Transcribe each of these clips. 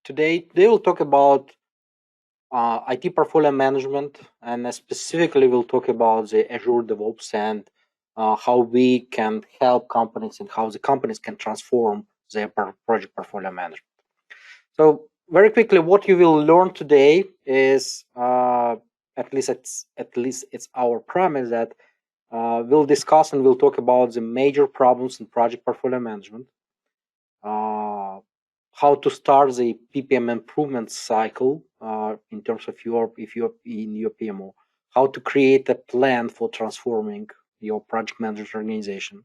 Today we'll talk about IT portfolio management, and specifically we'll talk about the Azure DevOps and how we can help companies and how the companies can transform their project portfolio management. So very quickly, what you will learn today is at least it's our promise that we'll discuss and we'll talk about the major problems in project portfolio management. How to start the PPM improvement cycle in terms of if you're in your PMO, how to create a plan for transforming your project management organization,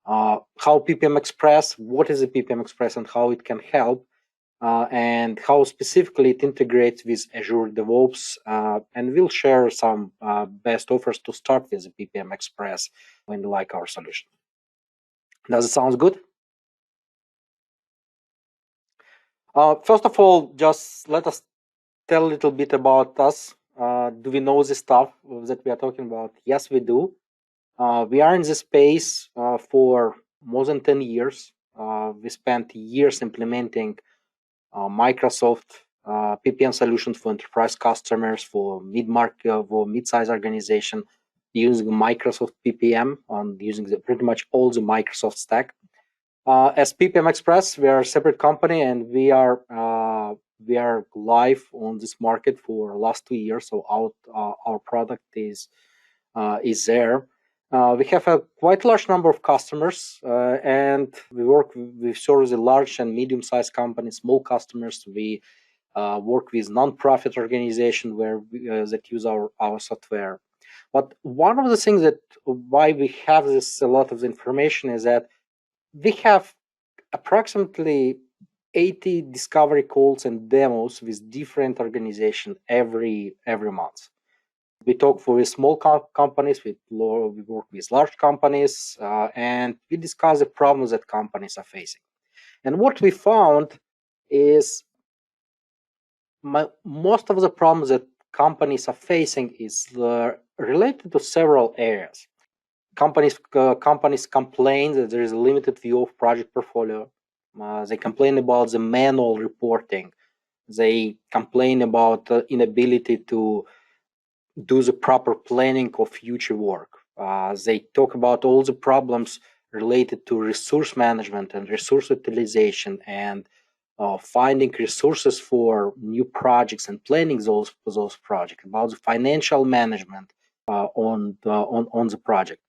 how PPM Express, what is a PPM Express and how it can help, and how specifically it integrates with Azure DevOps, and we'll share some best offers to start with the PPM Express when you like our solution. Does it sound good? First of all, just let us tell a little bit about us. Do we know the stuff that we are talking about? Yes, we do. We are in this space for more than 10 years. We spent years implementing Microsoft PPM solutions for enterprise customers, for mid-market, for mid-size organization, using Microsoft PPM and using pretty much all the Microsoft stack. As PPM Express, we are a separate company, and we are live on this market for the last 2 years. So our product is there. We have a quite large number of customers, and we serve the large and medium-sized companies, small customers. We work with non-profit organizations that use our software. But one of the things that why we have a lot of information is that we have approximately 80 discovery calls and demos with different organizations every month. We talk with small companies, we work with large companies, and we discuss the problems that companies are facing. And what we found is most of the problems that companies are facing is related to several areas. Companies complain that there is a limited view of project portfolio. They complain about the manual reporting. They complain about the inability to do the proper planning of future work. They talk about all the problems related to resource management and resource utilization and finding resources for new projects and planning those projects, about the financial management on the project.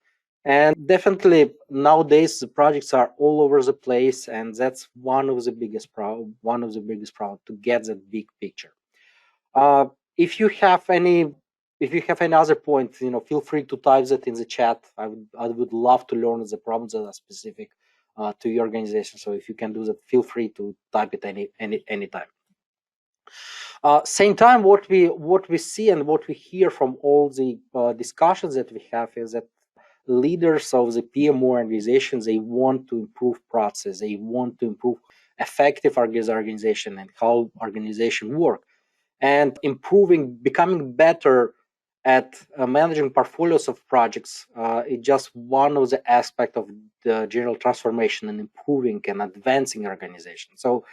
And definitely nowadays the projects are all over the place, and that's one of the biggest problems to get that big picture. If you have any other points, feel free to type that in the chat. I would love to learn the problems that are specific to your organization. So if you can do that, feel free to type it anytime. Same time, what we see and what we hear from all the discussions that we have is that leaders of the PMO organizations, they want to improve process, they want to improve effective organization and how organization work, and becoming better at managing portfolios of projects is just one of the aspects of the general transformation and improving and advancing organization. So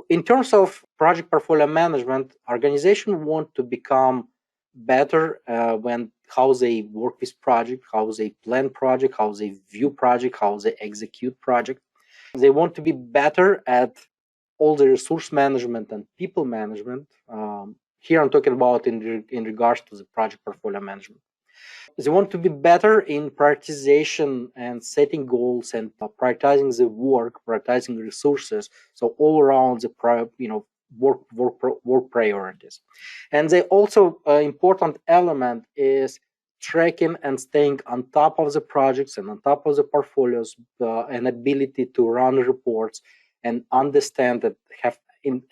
in terms of project portfolio management, organizations want to become better when how they work with project, how they plan project, how they view project, how they execute project. They want to be better at all the resource management and people management. Here I'm talking about in regards to the project portfolio management. They want to be better in prioritization and setting goals and prioritizing the work, prioritizing resources. So all around the work priorities. And the also important element is tracking and staying on top of the projects and on top of the portfolios, and ability to run reports and understand that have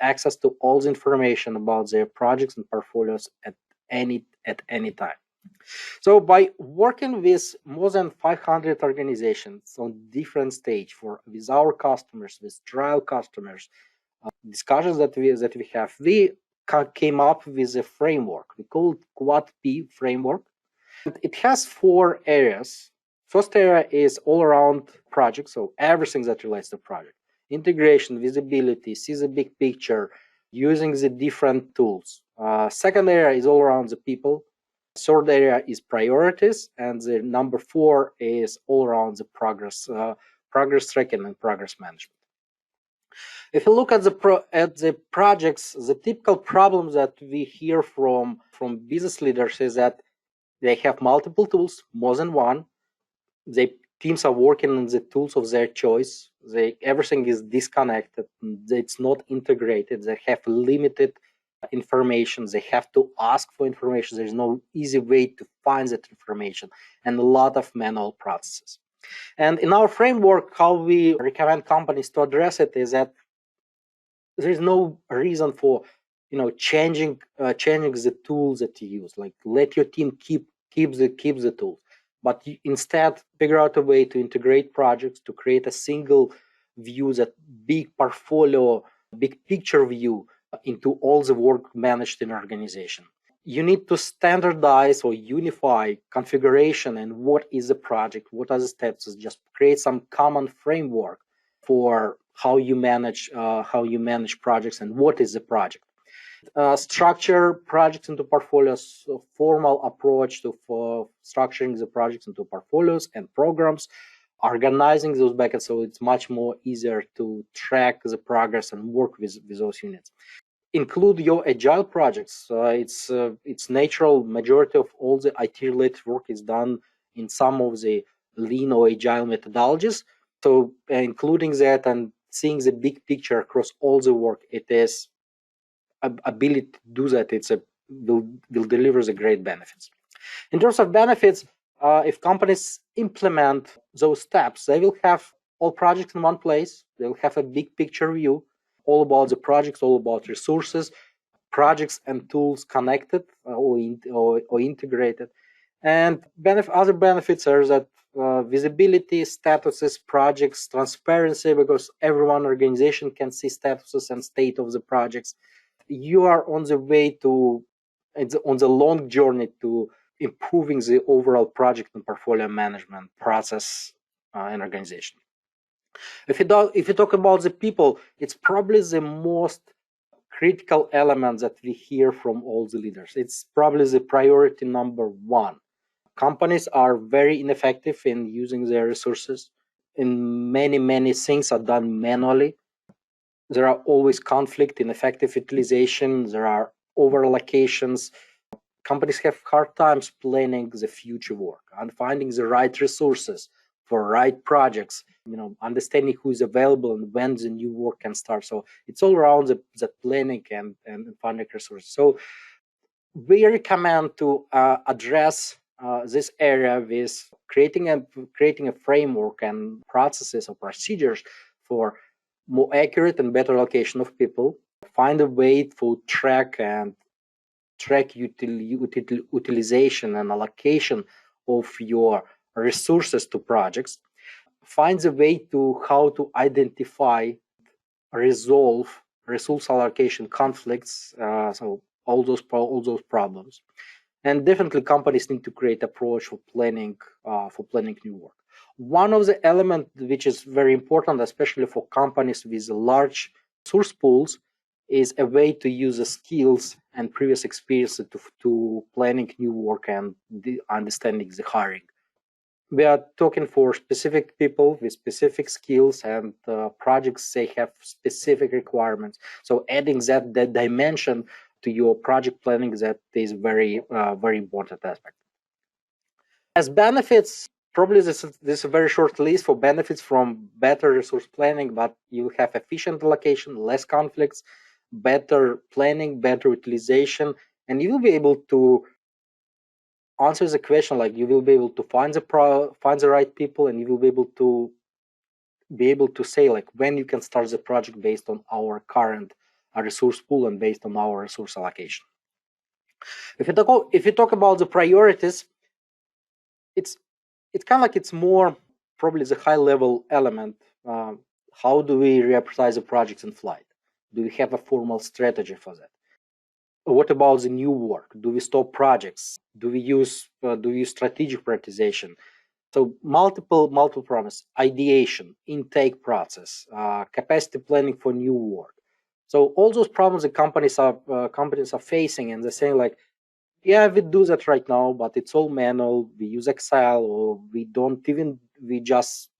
access to all the information about their projects and portfolios at any time. So by working with more than 500 organizations on different stage with our customers, with trial customers, discussions that we have, we came up with a framework. We call it Quad P framework. And it has 4 areas. First area is all around project, so everything that relates to project. integration, visibility, see the big picture, using the different tools. Second area is all around the people. Third area is priorities, and the number 4 is all around the progress tracking and progress management. If you look at the projects, the typical problems that we hear from business leaders is that they have multiple tools, more than one. The teams are working on the tools of their choice. Everything is disconnected. It's not integrated. They have limited information. They have to ask for information. There's no easy way to find that information, and a lot of manual processes. And in our framework, how we recommend companies to address it is that there is no reason for changing the tools that you use. Like, let your team keep the tools, but instead figure out a way to integrate projects, to create a single view, that big portfolio, big picture view into all the work managed in an organization. You need to standardize or unify configuration and what is the project, what are the steps, just create some common framework for how you manage projects and what is the project. Structure projects into portfolios, so formal approach to structuring the projects into portfolios and programs, organizing those buckets so it's much more easier to track the progress and work with those units. Include your agile projects. It's natural. Majority of all the IT related work is done in some of the lean or agile methodologies. So including that and seeing the big picture across all the work, it is ability to do that. Will deliver the great benefits. In terms of benefits, if companies implement those steps, they will have all projects in one place. They'll have a big picture view, all about the projects, all about resources, projects and tools connected or integrated. And other benefits are that visibility, statuses, projects, transparency, because everyone organization can see statuses and state of the projects. You are on the way to, on the long journey to improving the overall project and portfolio management process in organization. If you talk about the people, it's probably the most critical element that we hear from all the leaders. It's probably the priority number 1. Companies are very ineffective in using their resources. In many things are done manually. There are always conflict, ineffective utilization. There are over allocations. Companies have hard times planning the future work and finding the right resources for right projects, understanding who is available and when the new work can start. So it's all around the planning and finding resources. So we recommend to address this area with creating a framework and processes or procedures for more accurate and better allocation of people. Find a way to track utilization and allocation of your resources to projects. Find a way to how to identify, resolve resource allocation conflicts. So all those problems. And definitely companies need to create approach for planning new work. One of the elements which is very important, especially for companies with large source pools, is a way to use the skills and previous experience to planning new work and understanding the hiring. We are talking for specific people with specific skills and projects. They have specific requirements. So adding that dimension to your project planning, that is very important aspect. As benefits, probably this is a very short list for benefits from better resource planning, but you have efficient allocation, less conflicts, better planning, better utilization, and you will be able to answer the question, like you will be able to find the right people, and you will be able to say like when you can start the project based on our current resource pool and based on our resource allocation. If you talk about the priorities, it's kind of like it's more probably the high level element. How do we prioritize the projects in flight? Do we have a formal strategy for that? What about the new work? Do we stop projects? Do we use strategic prioritization? So multiple problems: ideation, intake process, capacity planning for new work. So all those problems that companies are facing, and they're saying like, yeah, we do that right now, but it's all manual. We use Excel, or we don't even, we just,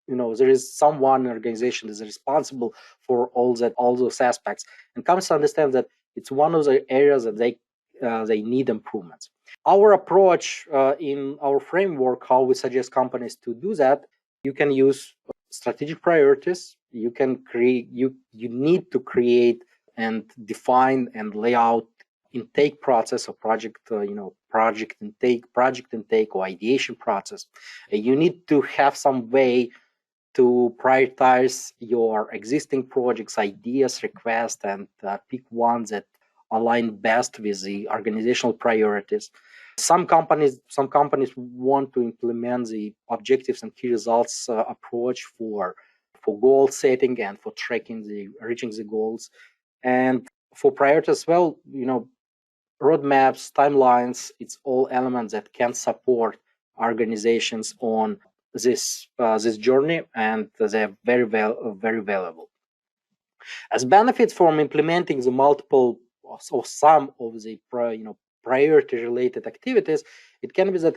there is someone in organization that is responsible for all those aspects, and companies understand that it's one of the areas that they need improvements. Our approach in our framework, how we suggest companies to do that: you can use strategic priorities. You can create, you need to create and define and lay out intake process or project intake or ideation process. You need to have some way to prioritize your existing projects, ideas, requests, and pick ones that align best with the organizational priorities. Some companies want to implement the objectives and key results approach for goal setting and for tracking the reaching the goals, and for priorities as well. Roadmaps, timelines, it's all elements that can support organizations on this journey, and they're very valuable. As benefits from implementing the multiple or some of the priority related activities, it can be that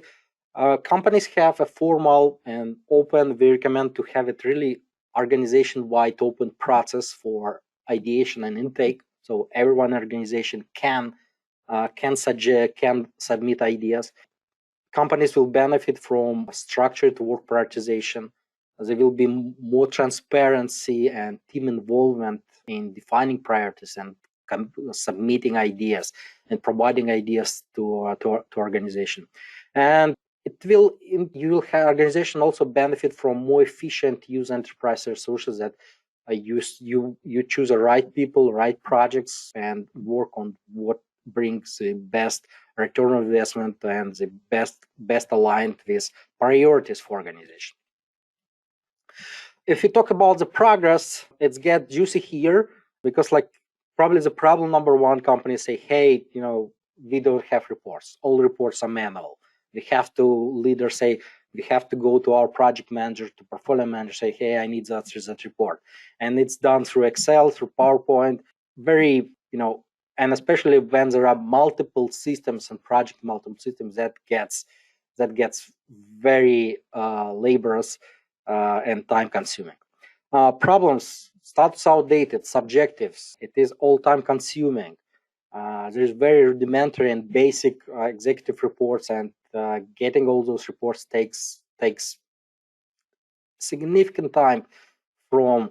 companies have a formal and open. We recommend to have it really organization-wide open process for ideation and intake, so everyone in organization can suggest, can submit ideas. Companies will benefit from structured work prioritization. There will be more transparency and team involvement in defining priorities and submitting ideas and providing ideas to organization. And you will have organization also benefit from more efficient use enterprise resources, that you choose the right people, right projects, and work on what brings the best return on investment and the best aligned with priorities for organization. If you talk about the progress, it's get juicy here, because like probably the problem number one, companies say, hey, we don't have reports. All reports are manual. We have to, leaders say, we have to go to our project manager, to portfolio manager, say, hey, I need that report. And it's done through Excel, through PowerPoint, very, and especially when there are multiple systems and multiple systems, that gets very laborious and time consuming. Problems: status outdated, subjectives. It is all time consuming. There's very rudimentary and basic executive reports, and getting all those reports takes significant time from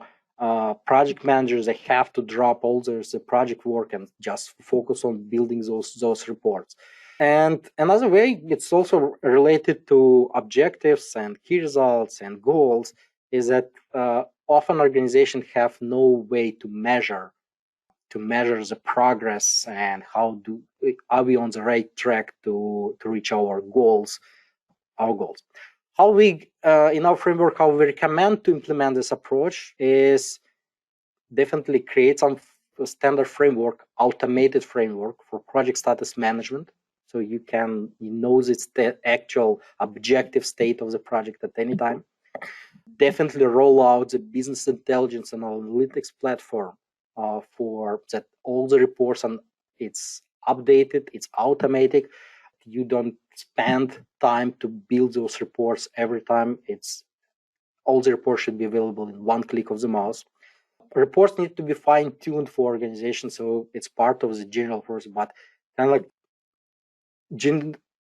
project managers. They have to drop all the project work and just focus on building those reports. And another way, it's also related to objectives and key results and goals, is that often organizations have no way to measure the progress and are we on the right track to reach our goals. How we in our framework, how we recommend to implement this approach is definitely create some standard framework, automated framework for project status management, so you know the actual objective state of the project at any time. Definitely roll out the business intelligence and analytics platform for that. All the reports, and it's updated, it's automatic. You don't spend time to build those reports every time. All the reports should be available in one click of the mouse. Reports need to be fine-tuned for organizations, so it's part of the general process. But kind of like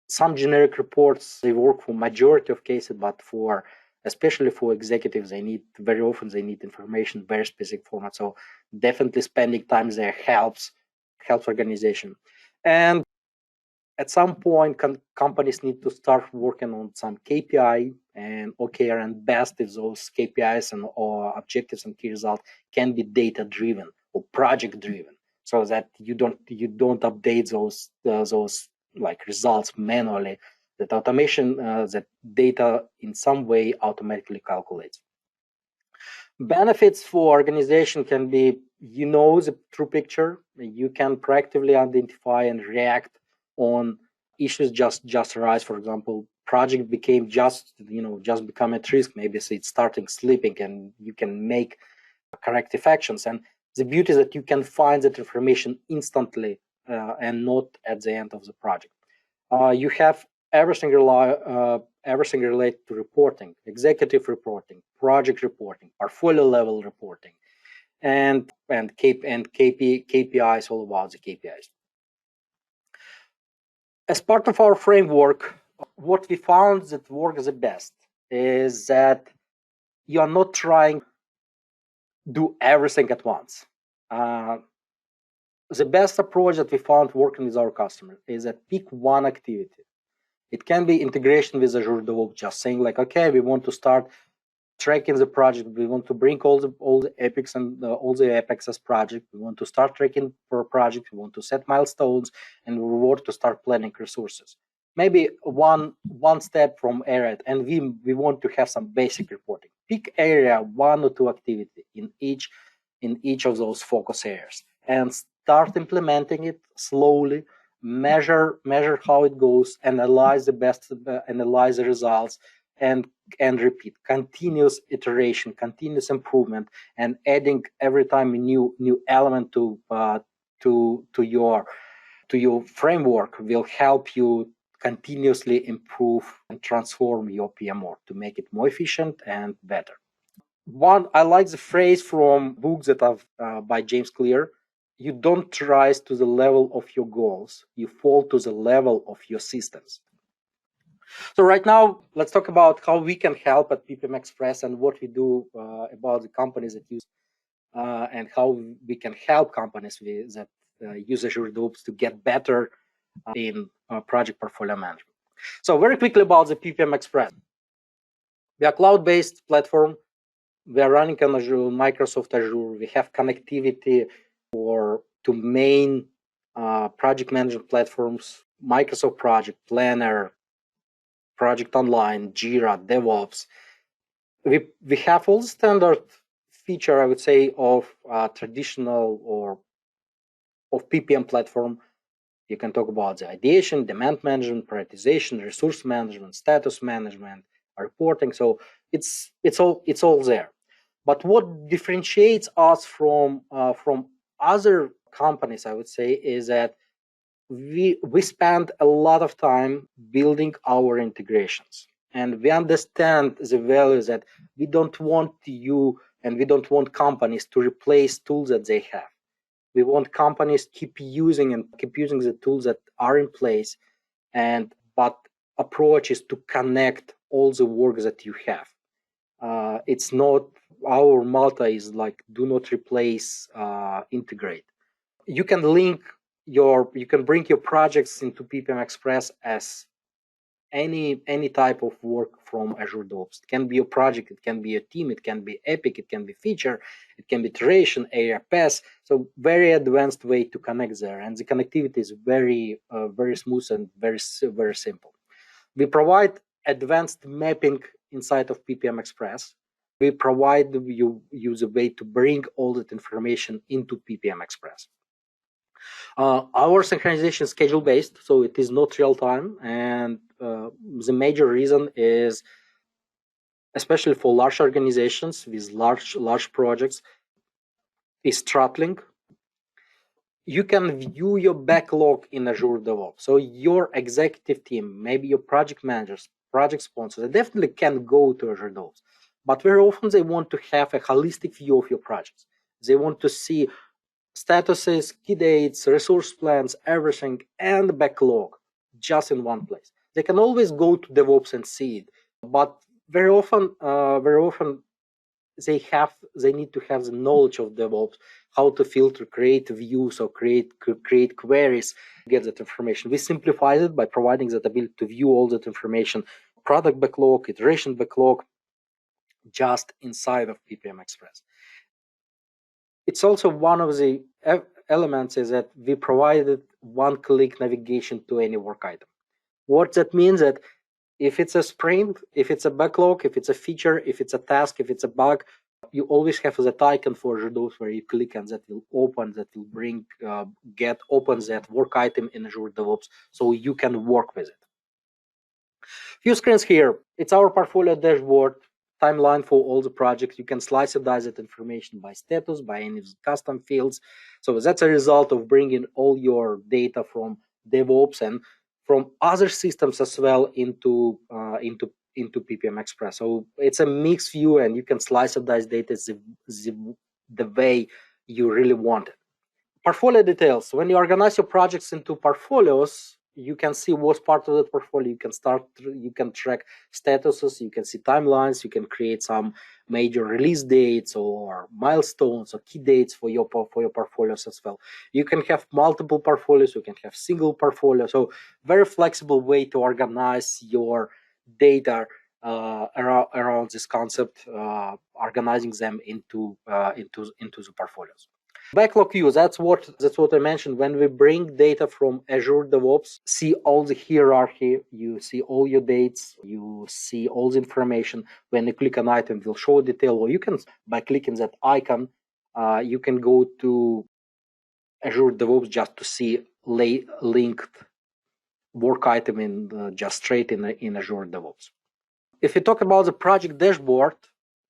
some generic reports, they work for majority of cases, but especially for executives, they need information in very specific format. So definitely spending time there helps organization. And at some point, companies need to start working on some KPI and OKR, and best if those KPIs or objectives and key results can be data driven or project driven, so that you don't update those like results manually. That automation, that data in some way automatically calculates. Benefits for organization can be, the true picture. You can proactively identify and react on issues just arise. For example, project became just become at risk. Maybe it's starting sleeping, and you can make corrective actions. And the beauty is that you can find that information instantly and not at the end of the project. You have everything related to reporting, executive reporting, project reporting, portfolio level reporting, and KPIs, all about the KPIs. As part of our framework, what we found that works the best is that you are not trying to do everything at once. The best approach that we found working with our customers is that pick one activity. It can be integration with Azure DevOps, just saying like, okay, we want to start tracking the project. We want to bring all the epics and all the epics as project. We want to start tracking for a project. We want to set milestones, and we want to start planning resources. Maybe one step from area, and we want to have some basic reporting. Pick area, one or two activity in each of those focus areas, and start implementing it slowly. Measure how it goes, analyze the results, and repeat. Continuous iteration, continuous improvement, and adding every time a new element to your framework will help you continuously improve and transform your PMO to make it more efficient and better. I like the phrase from books that have by James Clear. You don't rise to the level of your goals, you fall to the level of your systems. So right now, let's talk about how we can help at PPM Express and what we do about the companies that use and how we can help companies that use Azure DevOps to get better in project portfolio management. So very quickly about the PPM Express. We are a cloud-based platform. We are running on Azure, Microsoft Azure. We have connectivity to main project management platforms, Microsoft Project Planner, Project Online, Jira, DevOps. We have all the standard feature, I would say, of traditional or of PPM platform. You can talk about the ideation, demand management, prioritization, resource management, status management, reporting. So it's all there. But what differentiates us from other companies, I would say, is that we spend a lot of time building our integrations, and we understand the value that we don't want you and we don't want companies to replace tools that they have. We want companies to keep using the tools that are in place, but approach is to connect all the work that you have. It's not, our motto is like, do not replace, integrate. You can bring your projects into PPM Express as any type of work from Azure DevOps. It can be a project, it can be a team, it can be epic, it can be feature, it can be iteration, area pass. So very advanced way to connect there, and the connectivity is very smooth and very simple. We provide advanced mapping inside of PPM Express. We provide you a way to bring all that information into PPM Express. Our synchronization is schedule based, so it is not real time, and the major reason is, especially for large organizations with large projects, is throttling. You can view your backlog in Azure DevOps. So your executive team, maybe your project managers, project sponsors, they definitely can go to Azure DevOps. But very often they want to have a holistic view of your projects. They want to see statuses, key dates, resource plans, everything, and backlog just in one place. They can always go to DevOps and see it, but very often they need to have the knowledge of DevOps, how to filter, create views, or create queries, get that information. We simplify it by providing that ability to view all that information, product backlog, iteration backlog, just inside of PPM Express. It's also one of the elements is that we provided one-click navigation to any work item. What that means that if it's a sprint, if it's a backlog, if it's a feature, if it's a task, if it's a bug, you always have that icon for Azure DevOps where you click and that will open, that will bring, open that work item in Azure DevOps so you can work with it. Few screens here. It's our portfolio dashboard, timeline for all the projects. You can slice and dice that information by status, by any custom fields. So that's a result of bringing all your data from DevOps and from other systems as well into PPM Express. So it's a mixed view, and you can slice and dice data the way you really want it. Portfolio details. When you organize your projects into portfolios, you can see what's part of that portfolio. You can track statuses, you can see timelines, you can create some major release dates or milestones or key dates for your portfolios as well. You can have multiple portfolios, you can have single portfolio. So very flexible way to organize your data around this concept, organizing them into the portfolios. Backlog view, that's what I mentioned. When we bring data from Azure DevOps, see all the hierarchy, you see all your dates, you see all the information. When you click an item, it will show detail, or you can, by clicking that icon, you can go to Azure DevOps just to see linked work item in just straight in Azure DevOps. If you talk about the project dashboard,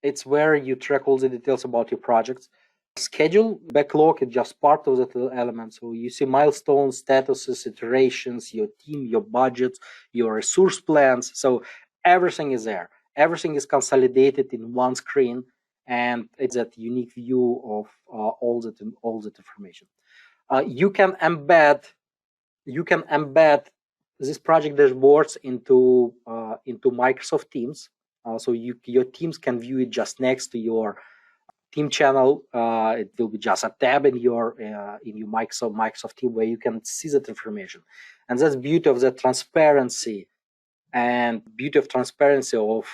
it's where you track all the details about your projects. Schedule backlog is just part of that element. So you see milestones, statuses, iterations, your team, your budgets, your resource plans. So everything is there. Everything is consolidated in one screen, and it's that unique view of all that information. You can embed these project dashboards into Microsoft Teams. So your teams can view it just next to your team channel. It will be just a tab in your Microsoft team where you can see that information. And that's the beauty of the transparency of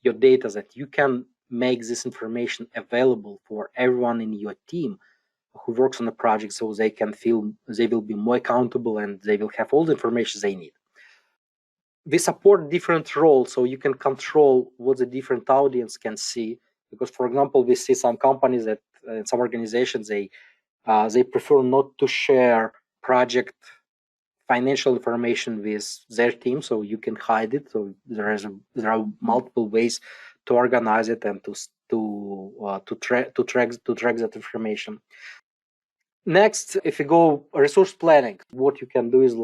your data, that you can make this information available for everyone in your team who works on the project, so they can feel they will be more accountable and they will have all the information they need. We support different roles, so you can control what the different audience can see. Because, for example, we see some companies that some organizations they prefer not to share project financial information with their team, so you can hide it. So there are multiple ways to organize it and to track that information. Next, if you go resource planning, what you can do is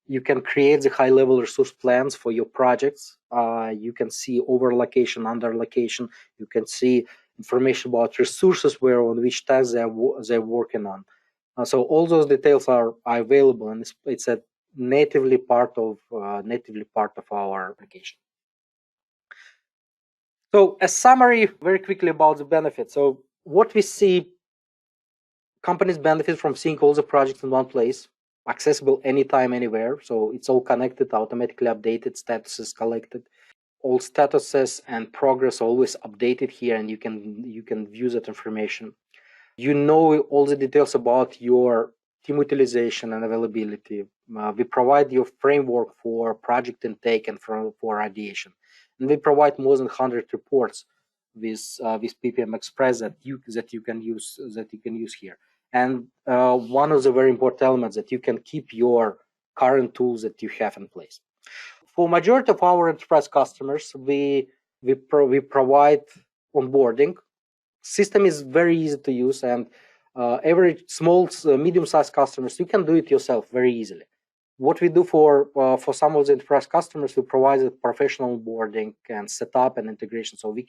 you can create the high-level resource plans for your projects. You can see over location, under location. You can see information about resources where on which tasks they're working on. So all those details are available, and it's a natively part of our application. So a summary very quickly about the benefits. So what we see. Companies benefit from seeing all the projects in one place, accessible anytime, anywhere. So it's all connected, automatically updated, statuses collected. All statuses and progress always updated here, and you can view that information. You know all the details about your team utilization and availability. We provide your framework for project intake and for ideation, and we provide more than 100 reports with PPM Express that you can use here. And one of the very important elements, that you can keep your current tools that you have in place. For majority of our enterprise customers, we provide onboarding. System is very easy to use, and every small, medium-sized customers, you can do it yourself very easily. What we do for some of the enterprise customers, we provide professional onboarding and setup and integration. So we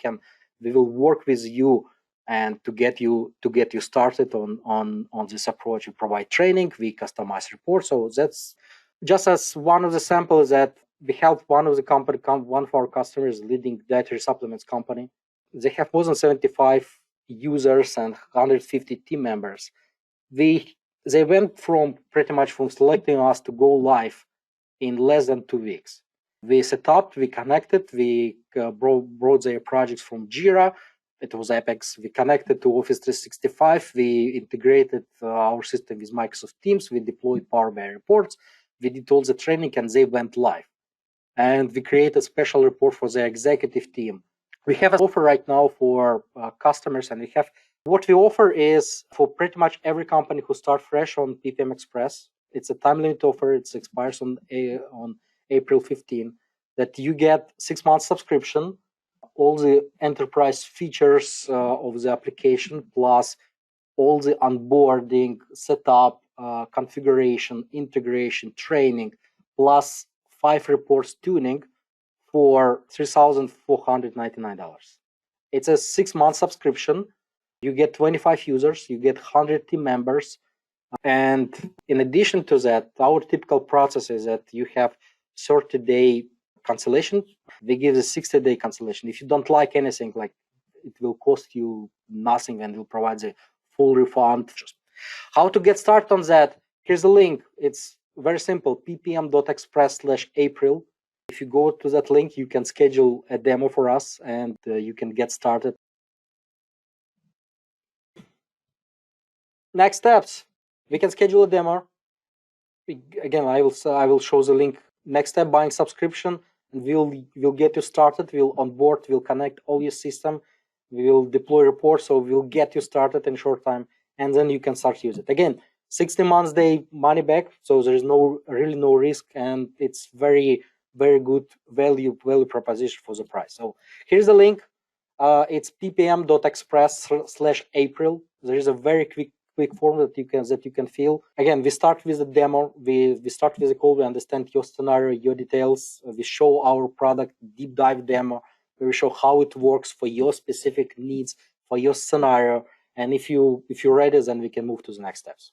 will work with you and to get you started on this approach. We provide training, we customize reports. So that's just as one of the samples that we helped one of our customers, leading dietary supplements company. They have more than 75 users and 150 team members. They went from pretty much from selecting us to go live in less than 2 weeks. We set up, we connected, we brought their projects from Jira. It was Apex. We connected to Office 365. We integrated our system with Microsoft Teams. We deployed Power BI reports. We did all the training, and they went live. And we created a special report for the executive team. We have an offer right now for customers, and what we offer is for pretty much every company who start fresh on PPM Express. It's a time limit offer. It expires on April 15, that you get 6 months subscription, all the enterprise features of the application, plus all the onboarding, setup, configuration, integration, training, plus 5 reports tuning for $3,499. It's a 6 month subscription. You get 25 users, you get 100 team members. And in addition to that, our typical process is that you have 30-day cancellation. They give a 60-day cancellation. If you don't like anything, like, it will cost you nothing and will provide the full refund. How to get started on that? Here's the link. It's very simple, ppm.express/April. If you go to that link, you can schedule a demo for us and you can get started. Next steps, we can schedule a demo. Again, I will show the link. Next step, buying subscription, and we'll get you started. We'll onboard, we'll connect all your system, we'll deploy reports, so we'll get you started in short time, and then you can start use it. Again, 60 months day money back, so there is really no risk, and it's very good value proposition for the price. So here's the link. It's ppm.express/April. There is a very quick form that you can fill. Again, we start with a demo. We start with a call. We understand your scenario, your details. We show our product, deep dive demo. We show how it works for your specific needs, for your scenario. And if you're ready, then we can move to the next steps.